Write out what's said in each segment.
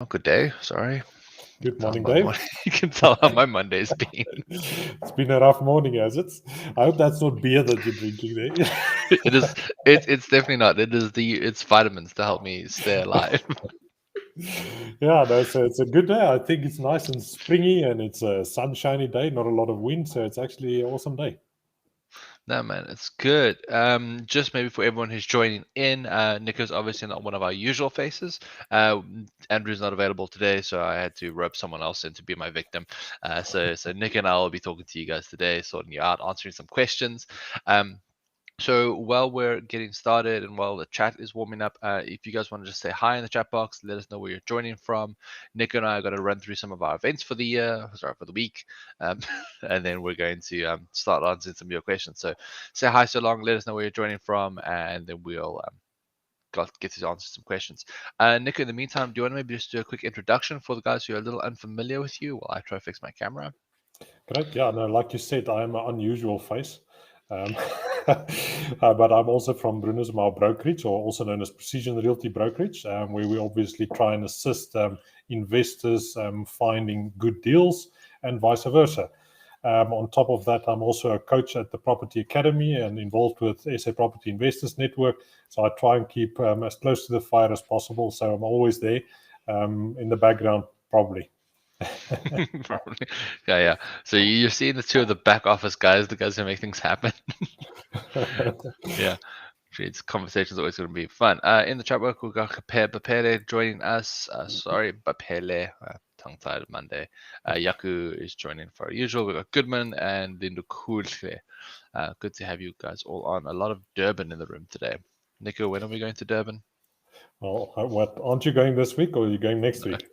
Oh, good day. Sorry. Good Tell morning, my Dave. morning. You can tell how my Monday's been. It's been a rough morning, has it? I hope that's not beer that you're drinking there. It is. It's definitely not. It's vitamins to help me stay alive. Yeah, no, so it's a good day. I think it's nice and springy and it's a sunshiny day, not a lot of wind, so it's actually an awesome day. No, man, it's good. Just maybe for everyone who's joining in, Nico's obviously not one of our usual faces. Andrew's not available today, so I had to rope someone else in to be my victim. So Nick and I will be talking to you guys today, sorting you out, answering some questions. So while we're getting started and while the chat is warming up, if you guys want to just say hi in the chat box, let us know where you're joining from. Nick and I are going to run through some of our events for for the week, um, and then we're going to start answering some of your questions. So say hi so long, let us know where you're joining from, and then we'll get to answer some questions. Nick, in the meantime, do you want to maybe just do a quick introduction for the guys who are a little unfamiliar with you while I try to fix my camera? Correct. Yeah, no, like you said, I am an unusual face. Um, but I'm also from Bruners Mile Brokerage, or also known as Precision Realty Brokerage, where we obviously try and assist investors finding good deals and vice versa. On top of that, I'm also a coach at the Property Academy and involved with SA Property Investors Network. So I try and keep as close to the fire as possible. So I'm always there in the background, probably. Probably. Yeah, yeah. So you're seeing the two of the back office guys, the guys who make things happen. Yeah. It's conversations always going to be fun. In the chat work, we've got Bapele joining us. Sorry, Bapele, tongue-tied Monday. Yaku is joining for our usual. We've got Goodman and Lindu Kulhle. Good to have you guys all on. A lot of Durban in the room today. Nico, when are we going to Durban? Well, what aren't you going this week, or are you going next week?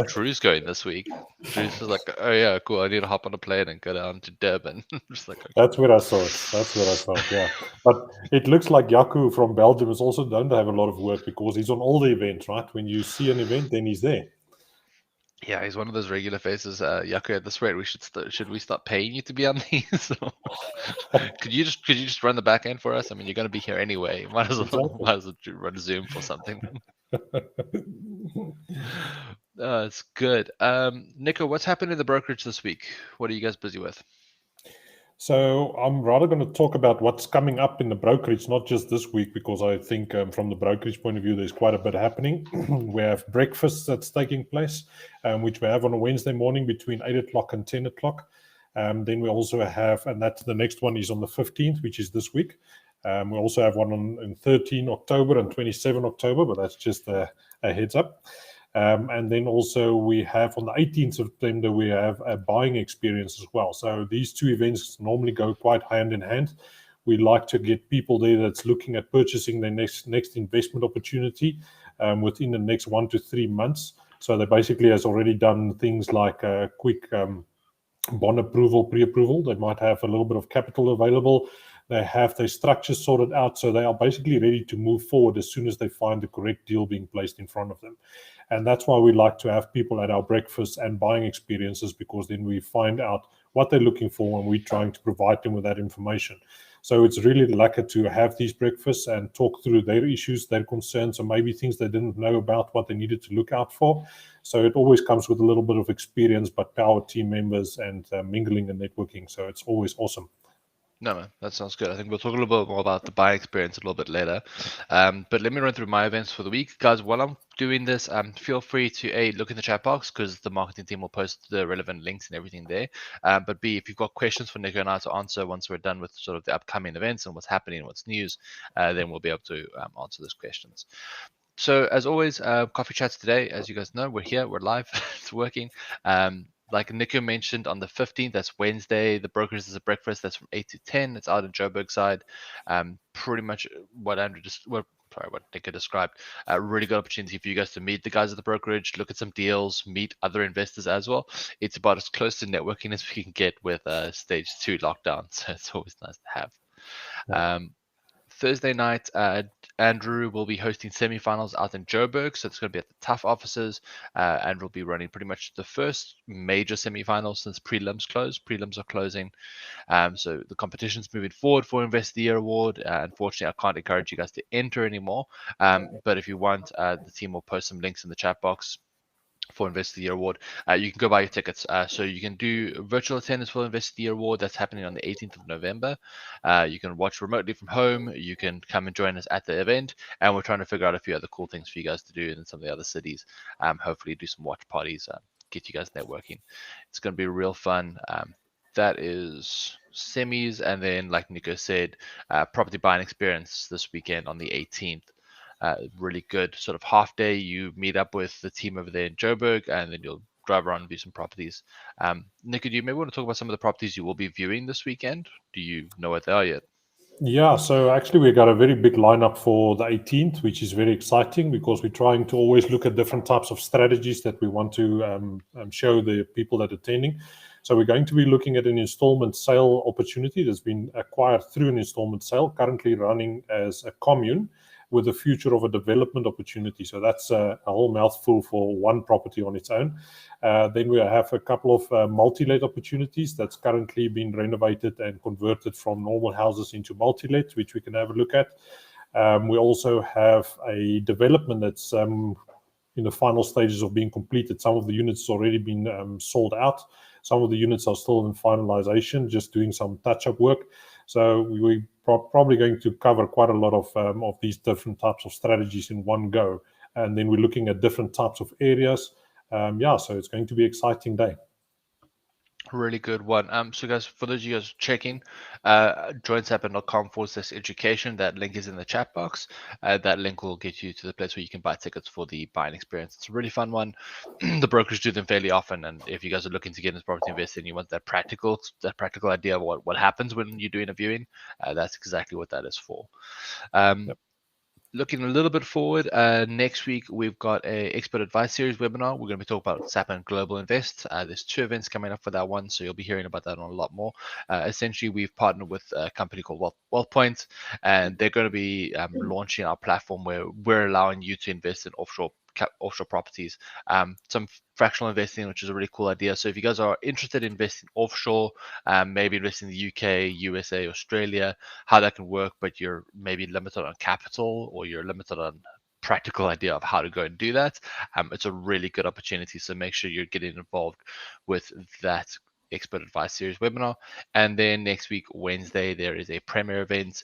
Drew's going this week. Drew's just like, oh yeah, cool. I need to hop on a plane and go down to Durban. Just like, okay. That's where I saw it. That's where I saw it. Yeah, but it looks like Yaku from Belgium is also don't have a lot of work because he's on all the events, right? When you see an event, then he's there. Yeah, he's one of those regular faces. Yaku, at this rate, should we start paying you to be on these? Could you just run the back end for us? I mean, you're going to be here anyway. Exactly. Might as well run Zoom for something. It's good. Nico, what's happened in the brokerage this week? What are you guys busy with? So I'm rather going to talk about what's coming up in the brokerage, not just this week, because I think from the brokerage point of view, there's quite a bit happening. We have breakfast that's taking place, which we have on a Wednesday morning between 8 o'clock and 10 o'clock. Then we also have, and that's the next one is on the 15th, which is this week. We also have one on 13 October and 27 October, but that's just a heads up. And then also we have on the 18th of September, we have a buying experience as well. So these two events normally go quite hand in hand. We like to get people there that's looking at purchasing their next investment opportunity within the next 1 to 3 months. So they basically has already done things like a quick bond approval, pre-approval. They might have a little bit of capital available. They have their structure sorted out. So they are basically ready to move forward as soon as they find the correct deal being placed in front of them. And that's why we like to have people at our breakfast and buying experiences, because then we find out what they're looking for and we're trying to provide them with that information. So it's really lucky to have these breakfasts and talk through their issues, their concerns, or maybe things they didn't know about, what they needed to look out for. So it always comes with a little bit of experience, but power team members and mingling and networking. So it's always awesome. No, man, that sounds good. I think we'll talk a little bit more about the buying experience a little bit later. But let me run through my events for the week. Guys, while I'm doing this, feel free to A, look in the chat box because the marketing team will post the relevant links and everything there. But B, if you've got questions for Nico and I to answer once we're done with sort of the upcoming events and what's happening, what's news, then we'll be able to answer those questions. So as always, coffee chats today. As you guys know, we're here, we're live, it's working. Like Nico mentioned, on the 15th, that's Wednesday, the Brokers is a breakfast. That's from 8 to 10. It's out in Joburg side. Pretty much what what Nico described. A really good opportunity for you guys to meet the guys at the brokerage, look at some deals, meet other investors as well. It's about as close to networking as we can get with stage 2 lockdown. So it's always nice to have. Yeah. Thursday night, Andrew will be hosting semifinals out in Joburg, so it's going to be at the Tough offices. Andrew will be running pretty much the first major semifinal since prelims closed. Prelims are closing. So the competition's moving forward for Invest of the Year award. Unfortunately, I can't encourage you guys to enter anymore. But if you want, the team will post some links in the chat box for Invest of the Year award. You can go buy your tickets. So you can do virtual attendance for Invest of the Year award. That's happening on the 18th of November. You can watch remotely from home. You can come and join us at the event. And we're trying to figure out a few other cool things for you guys to do in some of the other cities. Hopefully do some watch parties, get you guys networking. It's going to be real fun. That is semis. And then, like Nico said, property buying experience this weekend on the 18th. Really good sort of half day. You meet up with the team over there in Joburg, and then you'll drive around and view some properties. Nico, do you maybe want to talk about some of the properties you will be viewing this weekend? Do you know what they are yet? Yeah, so actually we got a very big lineup for the 18th, which is very exciting because we're trying to always look at different types of strategies that we want to show the people that are attending. So we're going to be looking at an installment sale opportunity that's been acquired through an installment sale, currently running as a commune with the future of a development opportunity. So that's a whole mouthful for one property on its own. Then we have a couple of multi-let opportunities that's currently been renovated and converted from normal houses into multi-let, which we can have a look at. We also have a development that's in the final stages of being completed. Some of the units have already been sold out. Some of the units are still in finalization, just doing some touch-up work. So we're probably going to cover quite a lot of these different types of strategies in one go. And then we're looking at different types of areas. So it's going to be an exciting day. Really good one. So guys, for those of you guys checking, joinsapp.com/education. That link is in the chat box. That link will get you to the place where you can buy tickets for the buying experience. It's a really fun one. The brokers do them fairly often, and if you guys are looking to get into property investing, you want that practical idea of what happens when you're doing a viewing, that's exactly what that is for. Yep. Looking a little bit forward, next week we've got a expert advice series webinar. We're going to be talking about SAP and Global Invest. There's 2 events coming up for that one, so you'll be hearing about that on a lot more. Essentially, we've partnered with a company called WealthPoint, and they're going to be launching our platform where we're allowing you to invest in offshore properties, some fractional investing, which is a really cool idea. So if you guys are interested in investing offshore, maybe investing in the UK, USA, Australia, how that can work, but you're maybe limited on capital or you're limited on practical idea of how to go and do that, it's a really good opportunity. So make sure you're getting involved with that expert advice series webinar. And then next week, Wednesday, there is a premier event.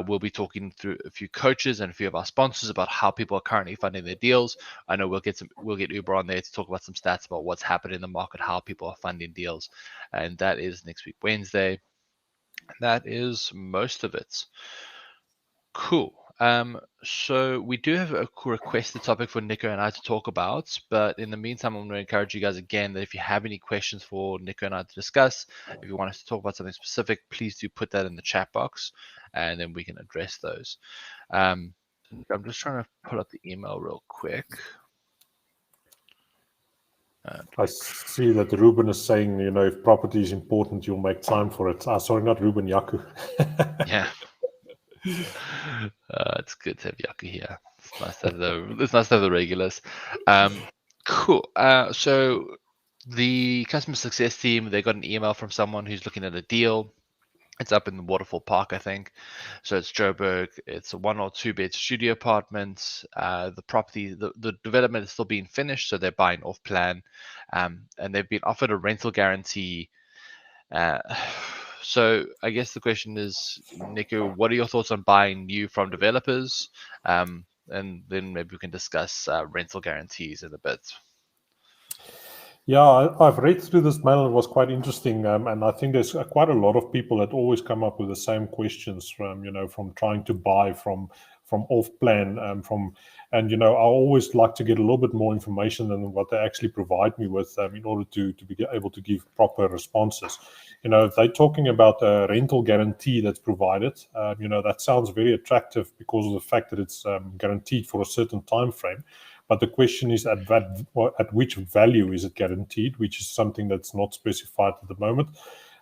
We'll be talking through a few coaches and a few of our sponsors about how people are currently funding their deals. I know we'll get Uber on there to talk about some stats about what's happening in the market, how people are funding deals. And that is next week, Wednesday. That is most of it. Cool. So we do have a requested topic for Nico and I to talk about, but in the meantime, I'm going to encourage you guys again that if you have any questions for Nico and I to discuss, if you want us to talk about something specific, please do put that in the chat box, and then we can address those. I'm just trying to pull up the email real quick. I see that Ruben is saying, if property is important, you'll make time for it. Sorry, not Ruben, Yaku. Yeah. It's good to have Yaku here. It's nice to have the regulars. Cool. So the customer success team, they got an email from someone who's looking at a deal. It's up in the Waterfall Park, I think. So it's Joburg. It's a 1 or 2 bed studio apartment. The property, the development is still being finished, so they're buying off plan, and they've been offered a rental guarantee. So I guess the question is, Nico, what are your thoughts on buying new from developers? And then maybe we can discuss rental guarantees in a bit. Yeah, I've read through this mail. It was quite interesting, and I think there's quite a lot of people that always come up with the same questions from trying to buy from off plan, and I always like to get a little bit more information than what they actually provide me with in order to be able to give proper responses. If they're talking about a rental guarantee that's provided, that sounds very attractive because of the fact that it's guaranteed for a certain time frame. But the question is at which value is it guaranteed, which is something that's not specified at the moment.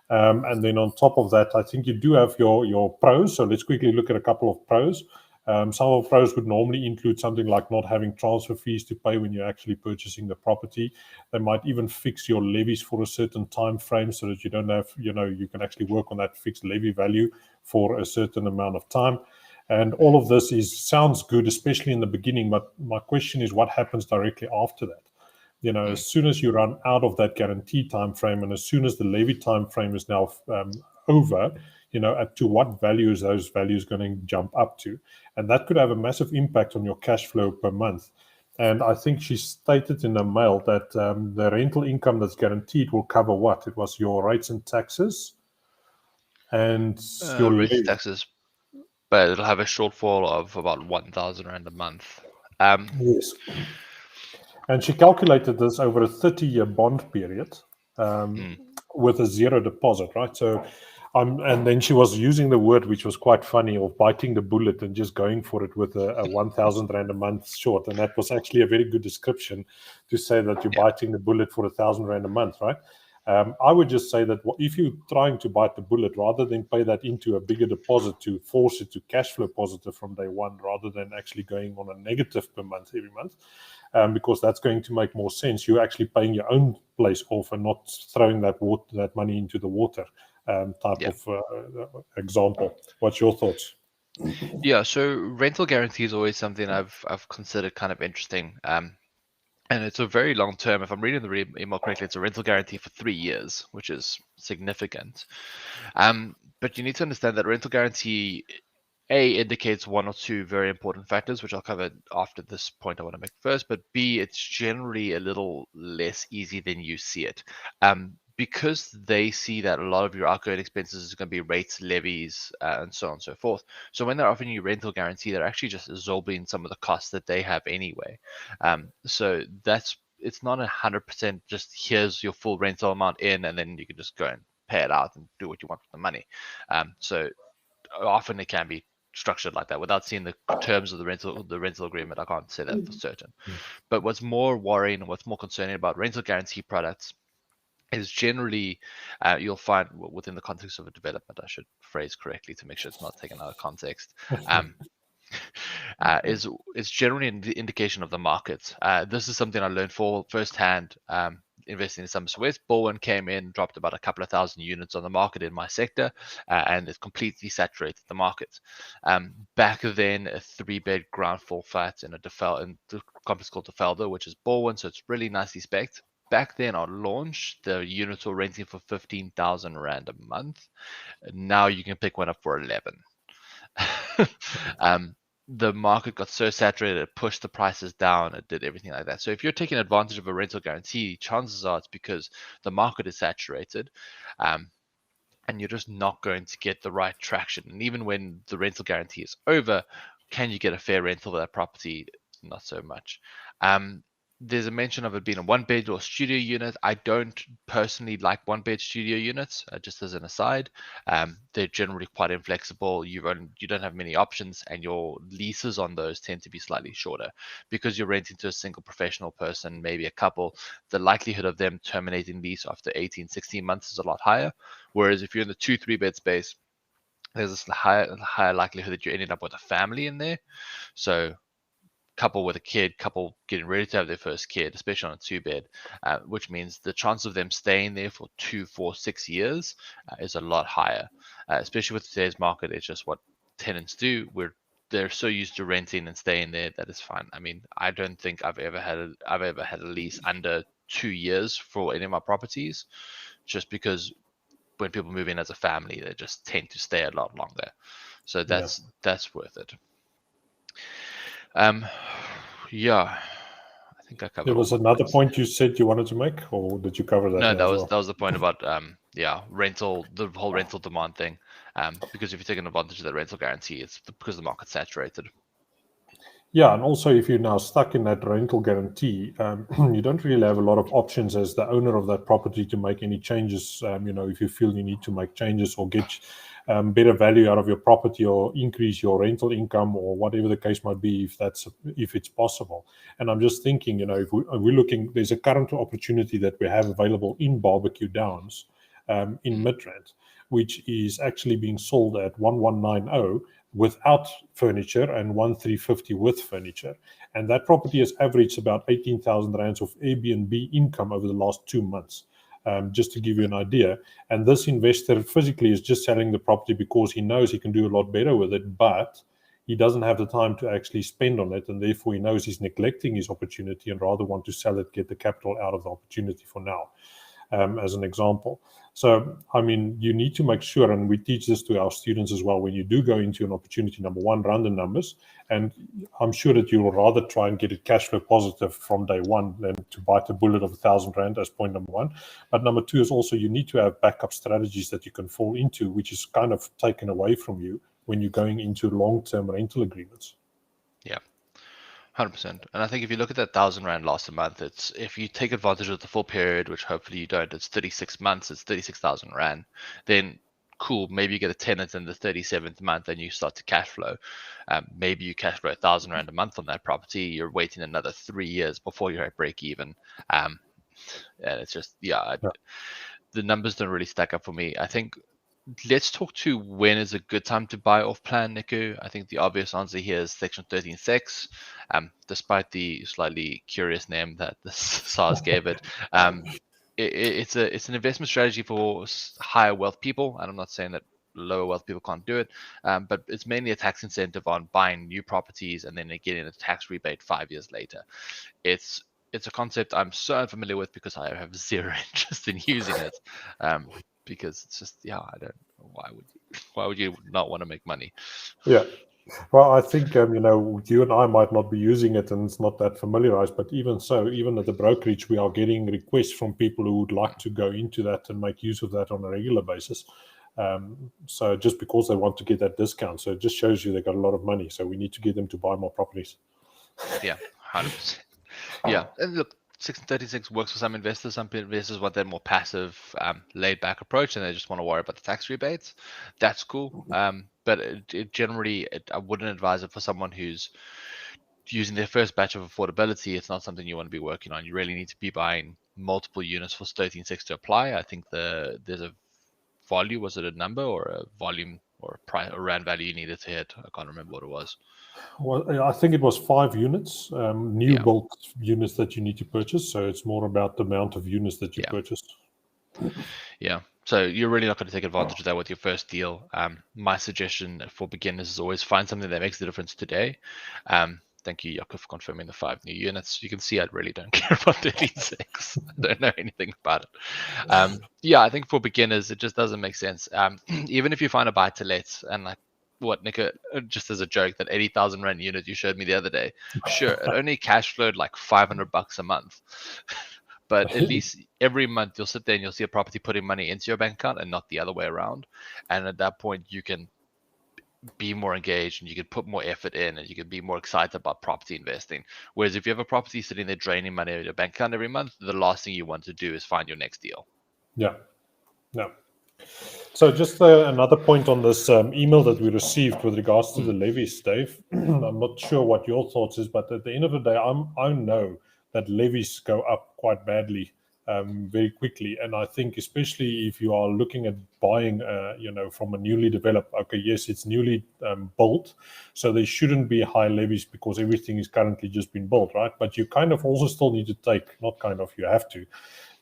And then on top of that, I think you do have your pros. So let's quickly look at a couple of pros. Some of the pros would normally include something like not having transfer fees to pay when you're actually purchasing the property. They might even fix your levies for a certain time frame so that you don't have, you can actually work on that fixed levy value for a certain amount of time. And all of this sounds good, especially in the beginning. But my question is, what happens directly after that? As soon as you run out of that guarantee time frame, and as soon as the levy time frame is now over, to what values those values going to jump up to, and that could have a massive impact on your cash flow per month. And I think she stated in the mail that the rental income that's guaranteed will cover what? It was your rates and taxes and your Rates levy. and taxes, but it'll have a shortfall of about 1,000 rand a month. Yes. And she calculated this over a 30-year bond period with a zero deposit, right? So, and then she was using the word, which was quite funny, of biting the bullet and just going for it with a 1,000 rand a month short. And that was actually a very good description to say that you're biting the bullet for 1,000 rand a month, right? I would just say that if you're trying to bite the bullet, rather than pay that into a bigger deposit to force it to cash flow positive from day one, rather than actually going on a negative per month every month, because that's going to make more sense. You're actually paying your own place off and not throwing that money into the water type of example. What's your thoughts? Yeah, so rental guarantee is always something I've considered kind of interesting. And it's a very long term. If I'm reading the email correctly, it's a rental guarantee for 3 years, which is significant. But you need to understand that rental guarantee indicates one or two very important factors, which I'll cover after this point I want to make first. But B, it's generally a little less easy than you see it. Because they see that a lot of your outgoing expenses is going to be rates, levies, and so on and so forth. So when they're offering you rental guarantee, they're actually just absorbing some of the costs that they have anyway. So it's not 100% just here's your full rental amount in, and then you can just go and pay it out and do what you want with the money. So often it can be structured like that without seeing the terms of the rental agreement. I can't say that for certain. But what's more worrying and what's more concerning about rental guarantee products is generally you'll find within the context of a development, I should phrase correctly to make sure it's not taken out of context, is generally an indication of the market. This is something I learned for firsthand investing in Somerset West. Bowen came in, dropped about a couple of thousand units on the market in my sector, and it completely saturated the market. Back then, a 3-bed ground floor flat in the complex called Defelder, which is Bowen, so it's really nicely spec'd. Back then on launch, the units were renting for 15,000 rand a month. Now you can pick one up for 11. The market got so saturated, it pushed the prices down, it did everything like that. So if you're taking advantage of a rental guarantee, chances are it's because the market is saturated, and you're just not going to get the right traction. And even when the rental guarantee is over, can you get a fair rental for that property? Not so much. There's a mention of it being a 1-bed or studio unit. I don't personally like 1-bed studio units, just as an aside. They're generally quite inflexible. You don't have many options, and your leases on those tend to be slightly shorter because you're renting to a single professional person, maybe a couple. The likelihood of them terminating lease after 18, 16 months is a lot higher. Whereas if you're in the 2-3-bed space, there's this higher likelihood that you're ending up with a family in there. So couple with a kid, couple getting ready to have their first kid, especially on a 2-bed, which means the chance of them staying there for 2, 4, 6 years is a lot higher. Especially with today's market, it's just what tenants do. They're so used to renting and staying there that it's fine. I mean, I don't think I've ever had a lease under 2 years for any of my properties, just because when people move in as a family, they just tend to stay a lot longer. So that's worth it. Yeah, I think I covered. There was another point you said you wanted to make, or did you cover that? No, that was the point about rental, the whole rental demand thing. Because if you're taking advantage of that rental guarantee, it's because the market's saturated. Yeah, and also if you're now stuck in that rental guarantee, you don't really have a lot of options as the owner of that property to make any changes. If you feel you need to make changes or get better value out of your property or increase your rental income or whatever the case might be, if it's possible. And I'm just thinking, if we're looking, there's a current opportunity that we have available in Barbecue Downs. in Midrand, which is actually being sold at 1190 without furniture and 1350 with furniture. And that property has averaged about 18,000 rands of Airbnb income over the last 2 months. Just to give you an idea. And this investor physically is just selling the property because he knows he can do a lot better with it, but he doesn't have the time to actually spend on it, and therefore he knows he's neglecting his opportunity and rather want to sell it, get the capital out of the opportunity for now, as an example. So, I mean, you need to make sure, and we teach this to our students as well, when you do go into an opportunity, number one, run the numbers. And I'm sure that you will rather try and get it cash flow positive from day one than to bite a bullet of 1,000 rand as point number one. But number two is also you need to have backup strategies that you can fall into, which is kind of taken away from you when you're going into long-term rental agreements. Yeah. 100%. And I think if you look at that 1,000 Rand loss a month, it's if you take advantage of the full period, which hopefully you don't, it's 36 months, it's 36,000 Rand, then cool, maybe you get a tenant in the 37th month and you start to cash flow. Maybe you cash flow 1,000 Rand a month on that property, you're waiting another 3 years before you're at break even. And it's just, the numbers don't really stack up for me. I think let's talk to when is a good time to buy off plan, Nico. I think the obvious answer here is section 13.6. Despite the slightly curious name that the SARS gave it, it's an investment strategy for higher wealth people, and I'm not saying that lower wealth people can't do it, but it's mainly a tax incentive on buying new properties and then getting a tax rebate 5 years later. It's a concept I'm so unfamiliar with because I have zero interest in using it. Because it's just, I don't know, why would you not want to make money? Yeah. Well, I think, you and I might not be using it and it's not that familiarized, but even so, even at the brokerage, we are getting requests from people who would like to go into that and make use of that on a regular basis. So just because they want to get that discount, so it just shows you they got a lot of money. So we need to get them to buy more properties. Yeah, 100%. Yeah, and look, 1636 works for some investors. Some investors want that more passive, laid back approach, and they just want to worry about the tax rebates. That's cool. But I wouldn't advise it for someone who's using their first batch of affordability. It's not something you want to be working on. You really need to be buying multiple units for 13.6 to apply. I think there's a value, was it a number or a volume or a price or rand value you needed to hit? I can't remember what it was. Well, I think it was 5 units, new built units that you need to purchase. So it's more about the amount of units that you purchase. Yeah. So you're really not going to take advantage of that with your first deal. My suggestion for beginners is always find something that makes the difference today. Thank you, Jakob, for confirming the 5 new units. You can see I really don't care about 36. I don't know anything about it. I think for beginners, it just doesn't make sense. Even if you find a buy to let, and like what, Nico, just as a joke, that 80,000 rand unit you showed me the other day, sure, it only cash flowed like $500 a month. But at least every month you'll sit there and you'll see a property putting money into your bank account and not the other way around. And at that point, you can be more engaged and you can put more effort in and you can be more excited about property investing. Whereas if you have a property sitting there draining money out of your bank account every month, the last thing you want to do is find your next deal. Yeah. So just another point on this email that we received with regards to the levies, Dave. I'm not sure what your thoughts is, but at the end of the day, I know that levies go up quite badly very quickly. And I think especially if you are looking at buying, from a newly developed, okay, yes, it's newly built, so there shouldn't be high levies because everything is currently just been built, right? But you kind of also still need to you have to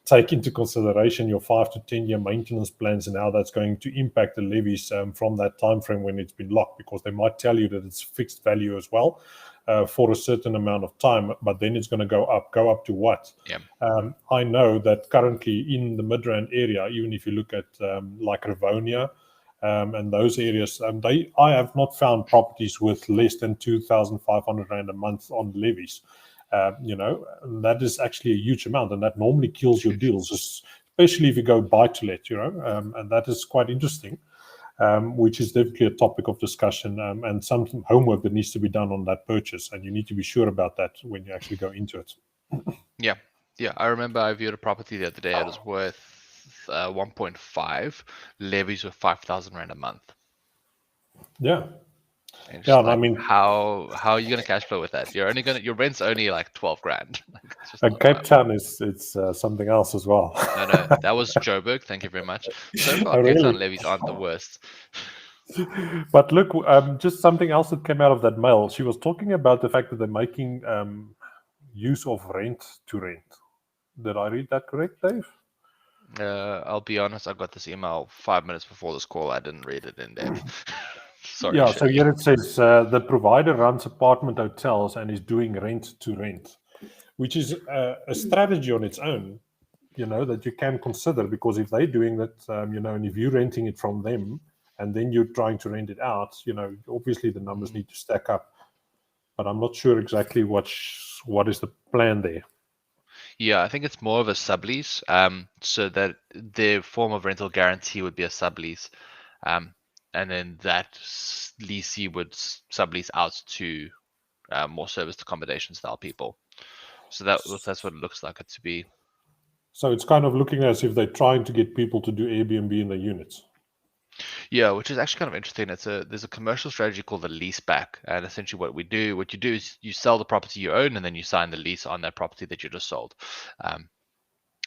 take into consideration your 5 to 10 year maintenance plans and how that's going to impact the levies from that time frame when it's been locked, because they might tell you that it's fixed value as well for a certain amount of time, but then it's going to go up to what? I know that currently in the Midrand area, even if you look at like Rivonia and those areas, I have not found properties with less than 2,500 rand a month on levies. That is actually a huge amount, and that normally kills your deals, especially if you go buy to let, and that is quite interesting, which is definitely a topic of discussion and some homework that needs to be done on that purchase, and you need to be sure about that when you actually go into it. Yeah. I remember I viewed a property the other day. It was worth 1.5. Levies were 5,000 rand a month. Yeah. And Yeah, just and I like, mean, how are you gonna cash flow with that? Your rent's only like 12 grand. Like, it's just and not Cape viable. Town is it's something else as well. No, that was Joburg. Thank you very much. So far, Oh, Cape Town really? levies aren't the worst. But look, just something else that came out of that mail. She was talking about the fact that they're making use of rent to rent. Did I read that correct, Dave? I'll be honest, I got this email 5 minutes before this call. I didn't read it in depth. Sorry, Yeah, so Shirley. here it says the provider runs apartment hotels and is doing rent to rent, which is a strategy on its own, that you can consider, because if they're doing that, and if you're renting it from them and then you're trying to rent it out, obviously the numbers need to stack up. But I'm not sure exactly what is the plan there. Yeah, I think it's more of a sublease. So that the form of rental guarantee would be a sublease, and then that leasee would sublease out to more serviced accommodation style people. So that's what it looks like it to be. So it's kind of looking as if they're trying to get people to do Airbnb in their units. Yeah, which is actually kind of interesting. There's a commercial strategy called the lease back, and essentially what you do is you sell the property you own, and then you sign the lease on that property that you just sold. Um,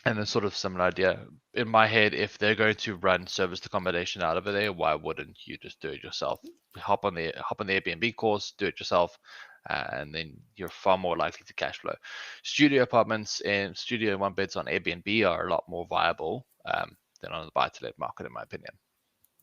and it's sort of similar idea. In my head, if they're going to run serviced accommodation out of there, why wouldn't you just do it yourself? Hop on the Airbnb course, do it yourself, and then you're far more likely to cash flow. Studio apartments and studio one beds on Airbnb are a lot more viable than on the buy-to-let market, in my opinion.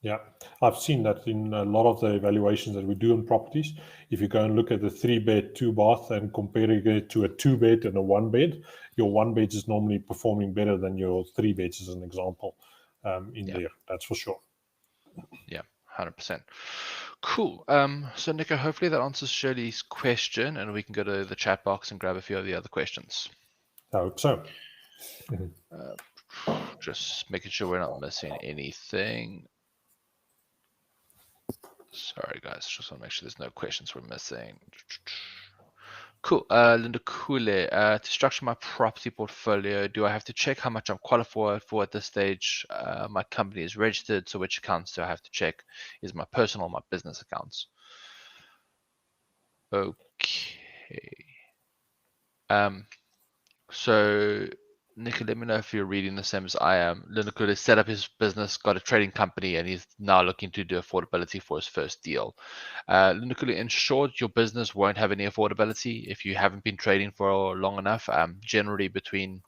Yeah, I've seen that in a lot of the evaluations that we do on properties. If you go and look at the 3-bed, 2-bath and comparing it to a 2-bed and a 1-bed, your 1-bed is normally performing better than your 3-beds, as an example, in Yeah, there. That's for sure. yeah, 100%. Cool. So Nico, hopefully that answers Shirley's question, and we can go to the chat box and grab a few of the other questions. I hope so. Uh, just making sure we're not missing anything. Sorry, guys. Just want to make sure there's no questions we're missing. Cool. Linda Kule, to structure my property portfolio, do I have to check how much I'm qualified for at this stage? My company is registered, so which accounts do I have to check? Is my personal or my business accounts? Okay. So Nico, let me know if you're reading the same as I am. Linda could have set up his business, got a trading company, and he's now looking to do affordability for his first deal. Linda could, in short, your business won't have any affordability if you haven't been trading for long enough. Generally, between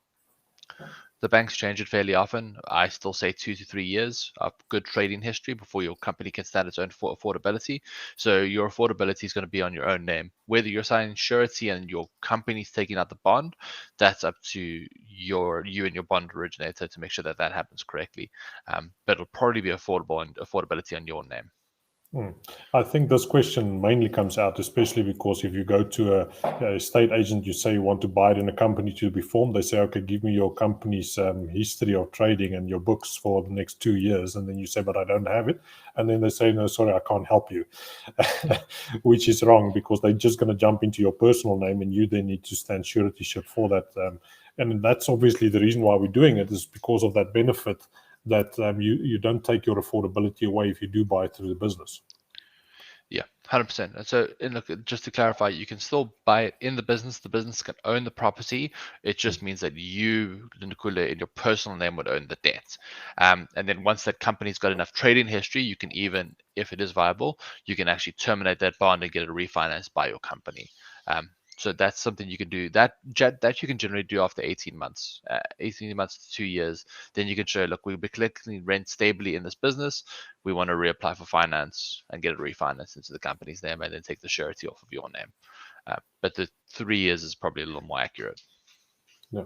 the banks change it fairly often. I still say 2 to 3 years of good trading history before your company can stand its own for affordability. So your affordability is going to be on your own name. Whether you're signing surety and your company's taking out the bond, that's up to you and your bond originator to make sure that that happens correctly. But it'll probably be affordability on your name. I think this question mainly comes out, especially because if you go to a estate agent, you say you want to buy it in a company to be formed. They say, okay, give me your company's history of trading and your books for the next 2 years. And then you say, but I don't have it. And then they say, no, sorry, I can't help you, which is wrong, because they're just going to jump into your personal name and you then need to stand suretyship for that. And that's obviously the reason why we're doing it, is because of that benefit that you don't take your affordability away if you do buy it through the business. Yeah, 100%. And so, look, just to clarify, you can still buy it in the business. The business can own the property. It just means that you, Lindakula, in your personal name would own the debt. And then once that company's got enough trading history, you can even, if it is viable, you can actually terminate that bond and get it refinanced by your company. So that's something you can do. That you can generally do after 18 months, 18 months to 2 years. Then you can show, look, we'll be collecting rent stably in this business. We want to reapply for finance and get it refinanced into the company's name, and then take the surety off of your name. But the 3 years is probably a little more accurate. Yeah.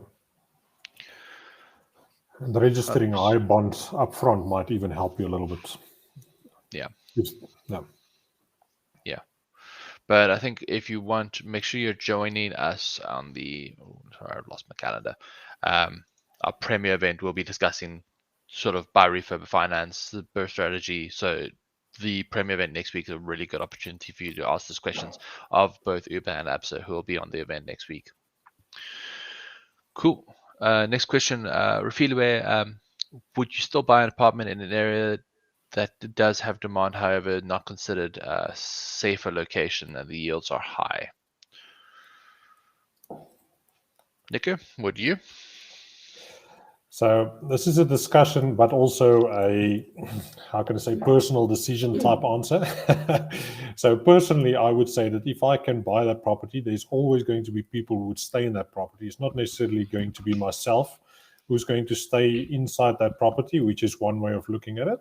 And registering high bonds up front might even help you a little bit. Yeah. Yeah. Yeah. But I think if you want, make sure you're joining us on the. Oh, sorry, I've lost my calendar. Our premier event, we'll be discussing sort of buy refurb finance, the burst strategy. So the premier event next week is a really good opportunity for you to ask these questions of both Uber and Absa, who will be on the event next week. Cool. Next question, Rafilwe, would you still buy an apartment in an area That does have demand, however, not considered a safer location, and the yields are high. Nico, what do you? So this is a discussion, but also a, how can I say, personal decision type answer. So personally, I would say that if I can buy that property, there's always going to be people who would stay in that property. It's not necessarily going to be myself who's going to stay inside that property, which is one way of looking at it.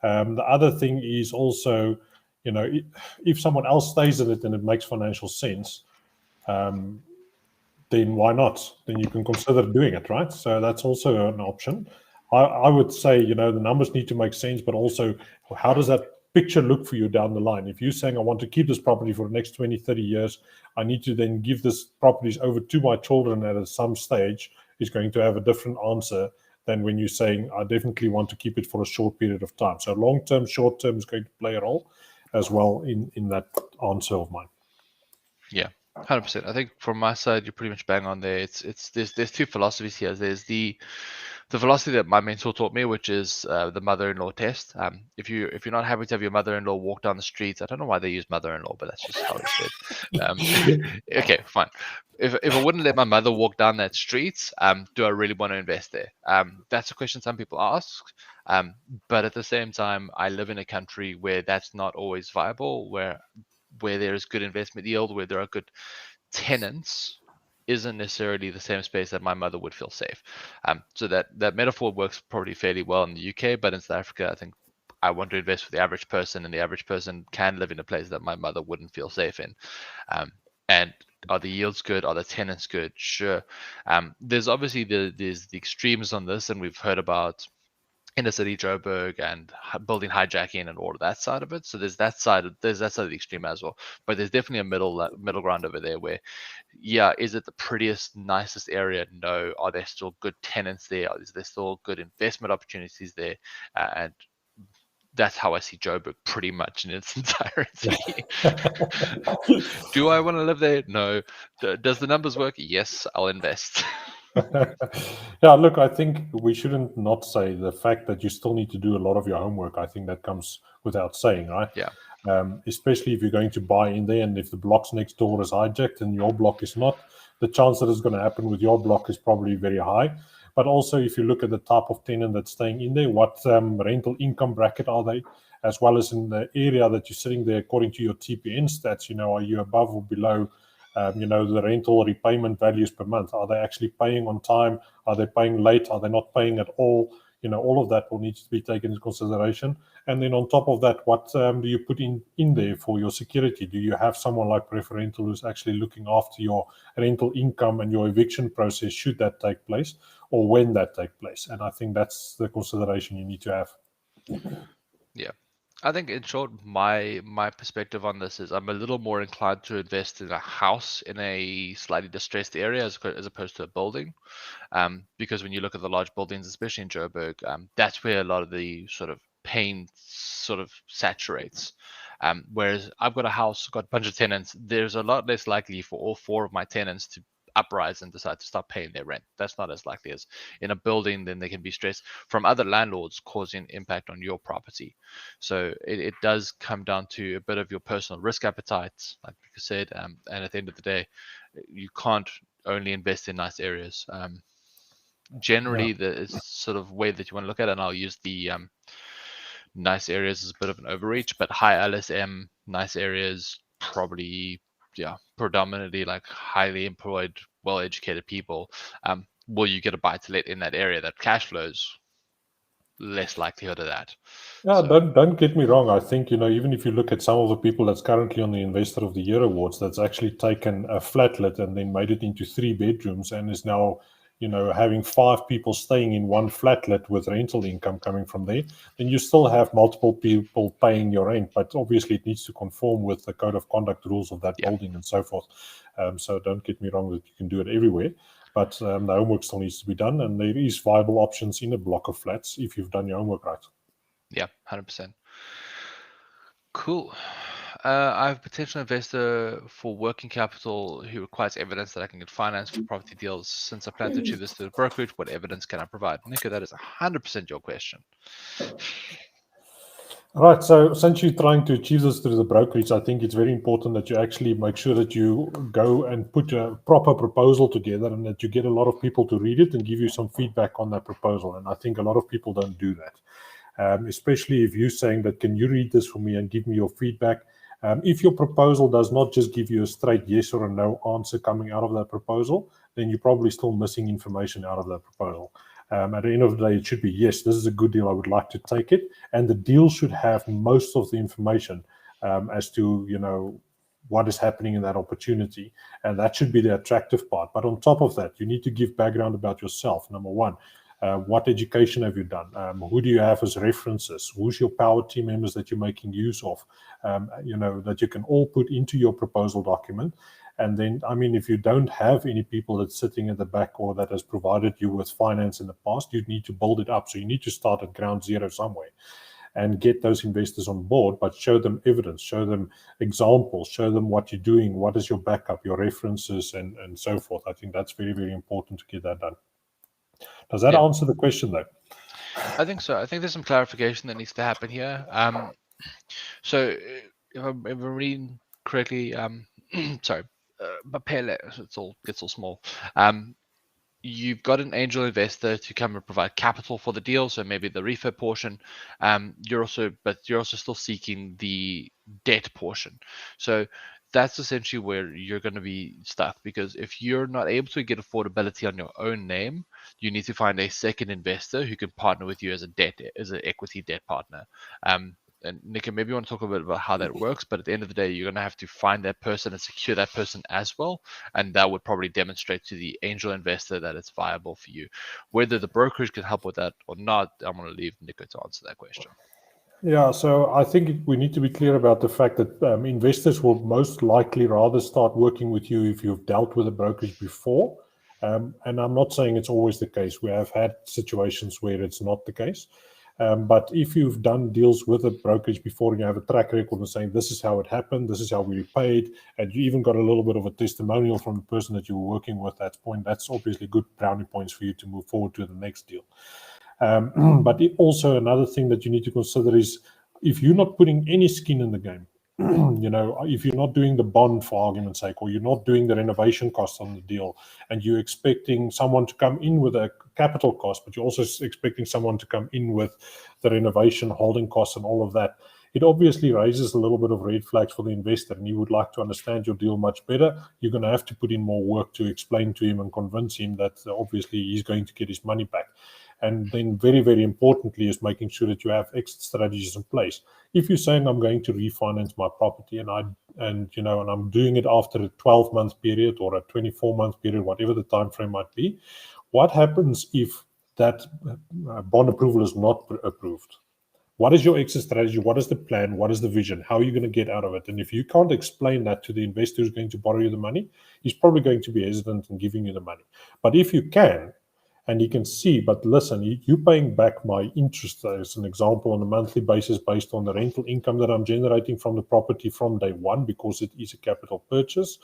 The other thing is also, if someone else stays in it and it makes financial sense, then why not? Then you can consider doing it, right? So that's also an option. I would say, the numbers need to make sense, but also how does that picture look for you down the line? If you're saying, I want to keep this property for the next 20, 30 years, I need to then give this properties over to my children at some stage, is going to have a different answer than when you're saying, I definitely want to keep it for a short period of time. So long term, short term is going to play a role as well in that answer of mine. Yeah, 100%. I think from my side, you're pretty much bang on there. There's two philosophies here. There's the philosophy that my mentor taught me, which is the mother-in-law test. If you're not happy to have your mother-in-law walk down the streets, I don't know why they use mother-in-law, but that's just how he said. Okay, fine. If I wouldn't let my mother walk down that street, do I really want to invest there? That's a question some people ask. But at the same time, I live in a country where that's not always viable, where there is good investment yield, where there are good tenants, isn't necessarily the same space that my mother would feel safe. So that metaphor works probably fairly well in the UK, but in South Africa, I think I want to invest for the average person, and the average person can live in a place that my mother wouldn't feel safe in. And are the yields good? Are the tenants good? Sure. There's obviously there's the extremes on this, and we've heard about inner city Joburg and building hijacking and all of that side of it. So there's that side of the extreme as well. But there's definitely a middle ground over there where, yeah, is it the prettiest, nicest area? No. Are there still good tenants there? Is there still good investment opportunities there? And that's how I see Joburg pretty much in its entirety. Do I want to live there? No. Does the numbers work? Yes, I'll invest. Yeah, look, I think we shouldn't not say the fact that you still need to do a lot of your homework. I think that comes without saying, right? Yeah. Especially if you're going to buy in there, and if the blocks next door is hijacked and your block is not, the chance that it's going to happen with your block is probably very high. But also, if you look at the type of tenant that's staying in there, what rental income bracket are they, as well as in the area that you're sitting there, according to your TPN stats, are you above or below the rental repayment values per month? Are they actually paying on time? Are they paying late? Are they not paying at all? All of that will need to be taken into consideration. And then on top of that, what do you put in there for your security? Do you have someone like Preferential who's actually looking after your rental income and your eviction process, should that take place, or when that take place? And I think that's the consideration you need to have. Yeah. I think in short, my perspective on this is I'm a little more inclined to invest in a house in a slightly distressed area as opposed to a building, because when you look at the large buildings, especially in Joburg, that's where a lot of the sort of pain sort of saturates. Whereas I've got a house, got a bunch of tenants, there's a lot less likely for all four of my tenants to uprise and decide to stop paying their rent. That's not as likely as in a building. Then there can be stress from other landlords causing impact on your property. So it does come down to a bit of your personal risk appetite, like you said. And at the end of the day, you can't only invest in nice areas. Generally, the sort of way that you want to look at it, and I'll use the nice areas as a bit of an overreach, but high LSM, nice areas, probably, yeah, predominantly like highly employed, well-educated people. Will you get a buy to let in that area that cash flows? Less likelihood of that. Yeah, So, don't get me wrong. I think, even if you look at some of the people that's currently on the Investor of the Year awards, that's actually taken a flatlet and then made it into 3 bedrooms and is now, having 5 people staying in one flatlet with rental income coming from there, then you still have multiple people paying your rent, but obviously it needs to conform with the code of conduct rules of that building and so forth. So don't get me wrong that you can do it everywhere. But the homework still needs to be done, and there is viable options in a block of flats if you've done your homework right. yeah, 100%. Cool. I have a potential investor for working capital who requires evidence that I can get finance for property deals. Since I plan to achieve this through the brokerage, what evidence can I provide? Nico, that is 100% your question. Right. So since you're trying to achieve this through the brokerage, I think it's very important that you actually make sure that you go and put a proper proposal together and that you get a lot of people to read it and give you some feedback on that proposal. And I think a lot of people don't do that. Especially if you're saying that, can you read this for me and give me your feedback? If your proposal does not just give you a straight yes or a no answer coming out of that proposal, then you're probably still missing information out of that proposal. At the end of the day, it should be, yes, this is a good deal, I would like to take it. And the deal should have most of the information as to, what is happening in that opportunity. And that should be the attractive part. But on top of that, you need to give background about yourself. Number one, what education have you done? Who do you have as references? Who's your power team members that you're making use of? That you can all put into your proposal document. And then, if you don't have any people that's sitting at the back or that has provided you with finance in the past, you need to build it up. So you need to start at ground zero somewhere and get those investors on board, but show them evidence, show them examples, show them what you're doing, what is your backup, your references, and so forth. I think that's very, very important to get that done. Does that answer the question, though? I think so. I think there's some clarification that needs to happen here. So if I'm reading correctly, sorry, Mapele, it's all gets all small. You've got an angel investor to come and provide capital for the deal, so maybe the refurb portion. You're also still seeking the debt portion. So that's essentially where you're going to be stuck, because if you're not able to get affordability on your own name, you need to find a second investor who can partner with you as an equity debt partner. And Nico, maybe you want to talk a bit about how that works, but at the end of the day, you're going to have to find that person and secure that person as well. And that would probably demonstrate to the angel investor that it's viable for you. Whether the brokerage can help with that or not, I'm going to leave Nico to answer that question. Yeah, so I think we need to be clear about the fact that investors will most likely rather start working with you if you've dealt with a brokerage before. And I'm not saying it's always the case. We have had situations where it's not the case. But if you've done deals with a brokerage before and you have a track record of saying this is how it happened, this is how we repaid, and you even got a little bit of a testimonial from the person that you were working with at that point, that's obviously good brownie points for you to move forward to the next deal. But also another thing that you need to consider is if you're not putting any skin in the game, if you're not doing the bond for argument's sake, or you're not doing the renovation costs on the deal, and you're expecting someone to come in with a capital cost, but you're also expecting someone to come in with the renovation holding costs and all of that, it obviously raises a little bit of red flags for the investor, and he would like to understand your deal much better. You're going to have to put in more work to explain to him and convince him that obviously he's going to get his money back. And then very, very importantly is making sure that you have exit strategies in place. If you're saying I'm going to refinance my property and I'm doing it after a 12-month period or a 24-month period, whatever the time frame might be, what happens if that bond approval is not approved? What is your exit strategy? What is the plan? What is the vision? How are you going to get out of it? And if you can't explain that to the investor who's going to borrow you the money, he's probably going to be hesitant in giving you the money. But if you can, and you can see, but listen, you're paying back my interest, as an example, on a monthly basis based on the rental income that I'm generating from the property from day one, because it is a capital purchase,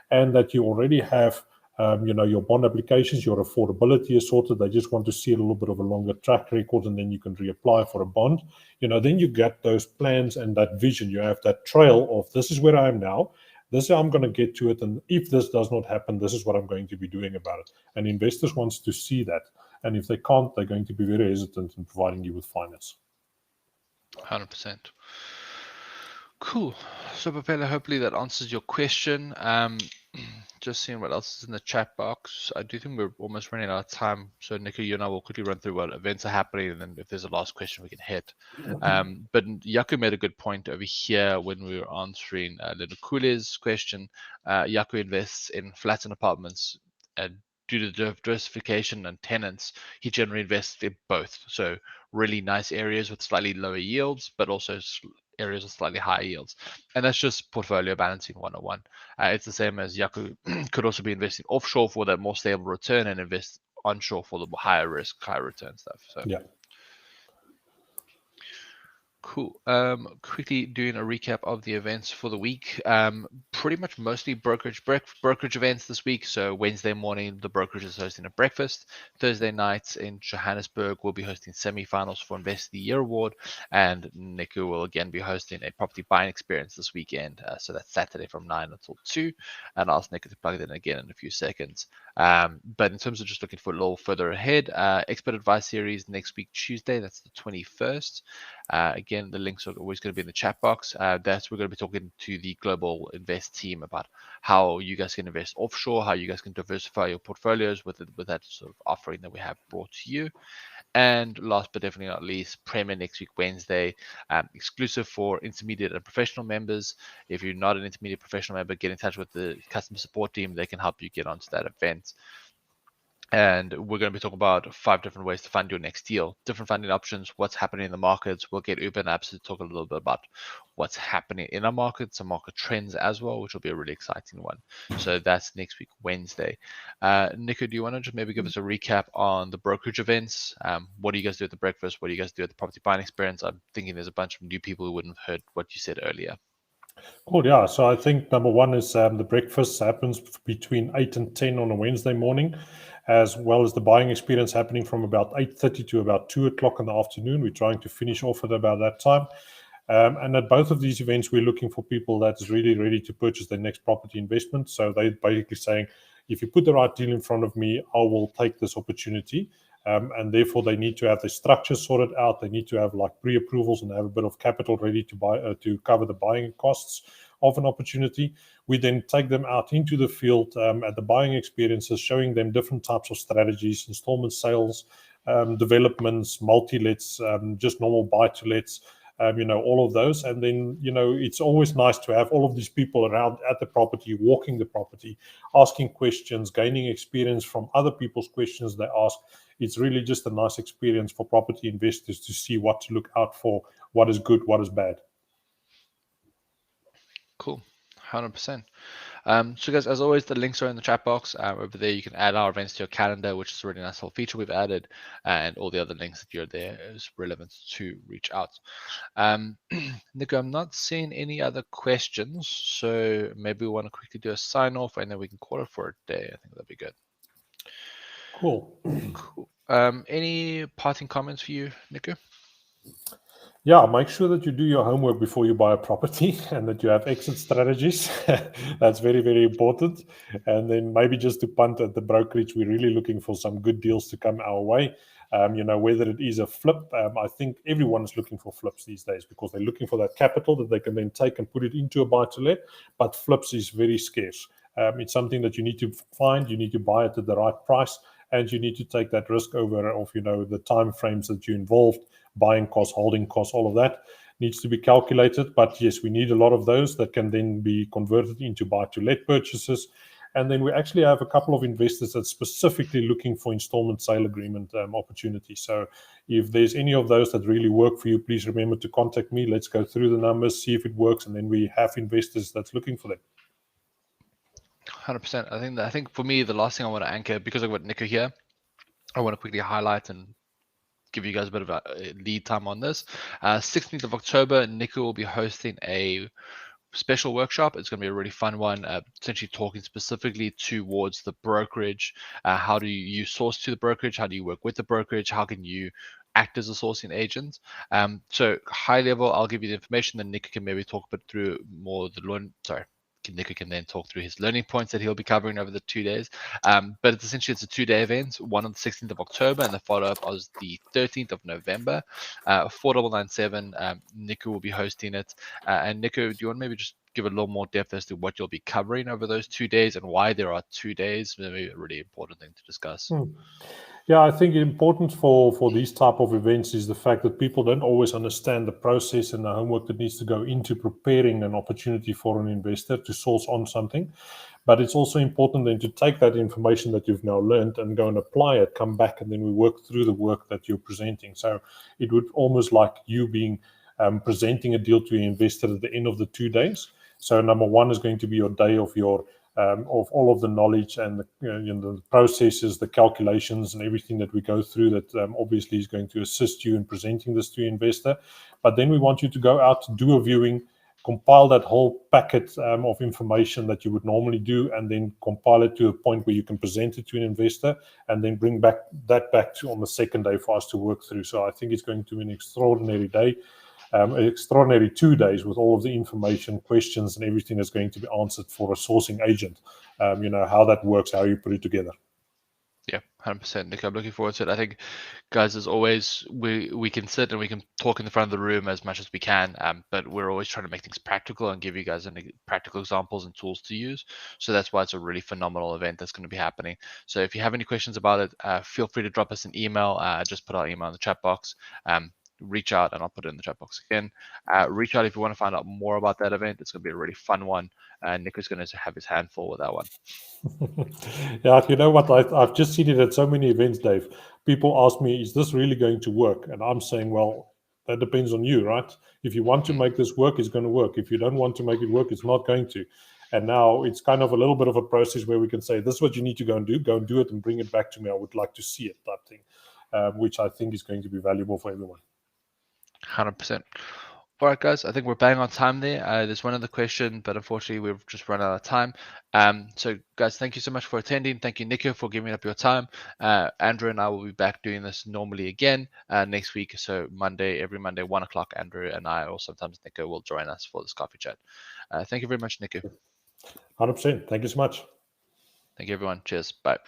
and that you already have your bond applications, your affordability is sorted. They just want to see a little bit of a longer track record, and then you can reapply for a bond. Then you get those plans and that vision. You have that trail of this is where I am now. This is how I'm going to get to it. And if this does not happen, this is what I'm going to be doing about it. And investors wants to see that. And if they can't, they're going to be very hesitant in providing you with finance. 100%. Cool. So, Papela, hopefully that answers your question. Just seeing what else is in the chat box. I do think we're almost running out of time. So, Nico, you and I will quickly run through what events are happening, and then if there's a last question, we can hit. But Yaku made a good point over here when we were answering Lenukule's question. Yaku invests in flats and apartments, and due to diversification and tenants, he generally invests in both. So, really nice areas with slightly lower yields, but also areas with slightly higher yields. And that's just portfolio balancing 101. It's the same as Yaku could also be investing offshore for that more stable return and invest onshore for the higher risk, higher return stuff. So yeah. Cool. Quickly doing a recap of the events for the week. Pretty much mostly brokerage events this week. So Wednesday morning, the brokerage is hosting a breakfast. Thursday nights in Johannesburg, we'll be hosting semi-finals for Invest of the Year award, and Nico will again be hosting a property buying experience this weekend. So that's Saturday from 9 until 2, and I'll ask Nico to plug it in again in a few seconds. But in terms of just looking for a little further ahead, expert advice series next week Tuesday. That's the 21st. Again, the links are always going to be in the chat box. That's we're going to be talking to the Global Invest team about how you guys can invest offshore, how you guys can diversify your portfolios with that sort of offering that we have brought to you. And last but definitely not least, Premier next week, Wednesday, exclusive for intermediate and professional members. If you're not an intermediate professional member, get in touch with the customer support team. They can help you get onto that event. And we're going to be talking about 5 different ways to fund your next deal, different funding options, what's happening in the markets. We'll get Uber and Apps to talk a little bit about what's happening in our markets, some market trends as well, which will be a really exciting one. So that's next week, Wednesday. Nico, do you want to just maybe give us a recap on the brokerage events? What do you guys do at the breakfast? What do you guys do at the property buying experience? I'm thinking there's a bunch of new people who wouldn't have heard what you said earlier. Cool, yeah. So I think number one is the breakfast happens between 8 and 10 on a Wednesday morning, as well as the buying experience happening from about 8:30 to about 2 o'clock in the afternoon. We're trying to finish off at about that time. And at both of these events, we're looking for people that's really ready to purchase their next property investment. So they're basically saying, if you put the right deal in front of me, I will take this opportunity. And therefore, they need to have the structure sorted out. They need to have like pre-approvals and have a bit of capital ready to buy to cover the buying costs of an opportunity. We then take them out into the field at the buying experiences, showing them different types of strategies, installment sales, developments, multi-lets, just normal buy-to-lets. All of those. And then, it's always nice to have all of these people around at the property, walking the property, asking questions, gaining experience from other people's questions they ask. It's really just a nice experience for property investors to see what to look out for, what is good, what is bad. Cool. 100%. So guys, as always, the links are in the chat box. Over there, you can add our events to your calendar, which is a really nice little feature we've added, and all the other links that you're there is relevant to reach out. Nico, I'm not seeing any other questions, so maybe we want to quickly do a sign off, and then we can call it for a day. I think that'd be good. Cool. Cool. Any parting comments for you, Nico? Yeah, make sure that you do your homework before you buy a property and that you have exit strategies. That's very, very important. And then maybe just to punt at the brokerage, we're really looking for some good deals to come our way. Whether it is a flip, I think everyone is looking for flips these days because they're looking for that capital that they can then take and put it into a buy-to-let. But flips is very scarce. It's something that you need to find. You need to buy it at the right price, and you need to take that risk over of the time frames that you're involved. Buying costs, holding costs, all of that needs to be calculated. But yes, we need a lot of those that can then be converted into buy-to-let purchases. And then we actually have a couple of investors that's specifically looking for installment sale agreement opportunities. So if there's any of those that really work for you, please remember to contact me. Let's go through the numbers, see if it works, and then we have investors that's looking for them. 100%. I think for me, the last thing I want to anchor, because I've got Nico here, I want to quickly highlight and give you guys a bit of a lead time on this. 16th of October, Nico will be hosting a special workshop. It's going to be a really fun one, essentially talking specifically towards the brokerage. How do you source to the brokerage? How do you work with the brokerage? How can you act as a sourcing agent? So high level, I'll give you the information, then Nico can maybe talk a bit through more Nico can then talk through his learning points that he'll be covering over the 2 days. But it's a 2-day event, one on the 16th of October, and the follow-up is the 13th of November. 4997, Nico will be hosting it. And Nico, do you want to maybe just give a little more depth as to what you'll be covering over those 2 days and why there are 2 days? Maybe a really important thing to discuss. Yeah, I think important for these type of events is the fact that people don't always understand the process and the homework that needs to go into preparing an opportunity for an investor to source on something. But it's also important then to take that information that you've now learned and go and apply it, come back, and then we work through the work that you're presenting. So it would almost like you being presenting a deal to your investor at the end of the 2 days. So number one is going to be your day of your of all of the knowledge and the processes, the calculations, and everything that we go through that obviously is going to assist you in presenting this to your investor. But then we want you to go out, do a viewing, compile that whole packet of information that you would normally do, and then compile it to a point where you can present it to an investor, and then bring back to on the second day for us to work through. So I think it's going to be an extraordinary day, an extraordinary 2 days with all of the information, questions, and everything that's going to be answered for a sourcing agent. How that works, how you put it together. Yeah, 100%, Nick. I'm looking forward to it. I think, guys, as always, we can sit and we can talk in the front of the room as much as we can, but we're always trying to make things practical and give you guys practical examples and tools to use. So that's why it's a really phenomenal event that's going to be happening. So if you have any questions about it, feel free to drop us an email. Just put our email in the chat box. Reach out and I'll put it in the chat box again. Reach out if you want to find out more about that event. It's going to be a really fun one. Nick is going to have his hand full with that one. Yeah, you know what? I've just seen it at so many events, Dave. People ask me, is this really going to work? And I'm saying, well, that depends on you, right? If you want to make this work, it's going to work. If you don't want to make it work, it's not going to. And now it's kind of a little bit of a process where we can say, this is what you need to go and do it and bring it back to me. I would like to see it, type thing, which I think is going to be valuable for everyone. 100%. All right, guys, I think we're bang on time there. There's one other question, but unfortunately, we've just run out of time. So, guys, thank you so much for attending. Thank you, Nico, for giving up your time. Andrew and I will be back doing this normally again next week. So, every Monday, 1 o'clock, Andrew and I, or sometimes Nico, will join us for this coffee chat. Thank you very much, Nico. 100%. Thank you so much. Thank you, everyone. Cheers. Bye.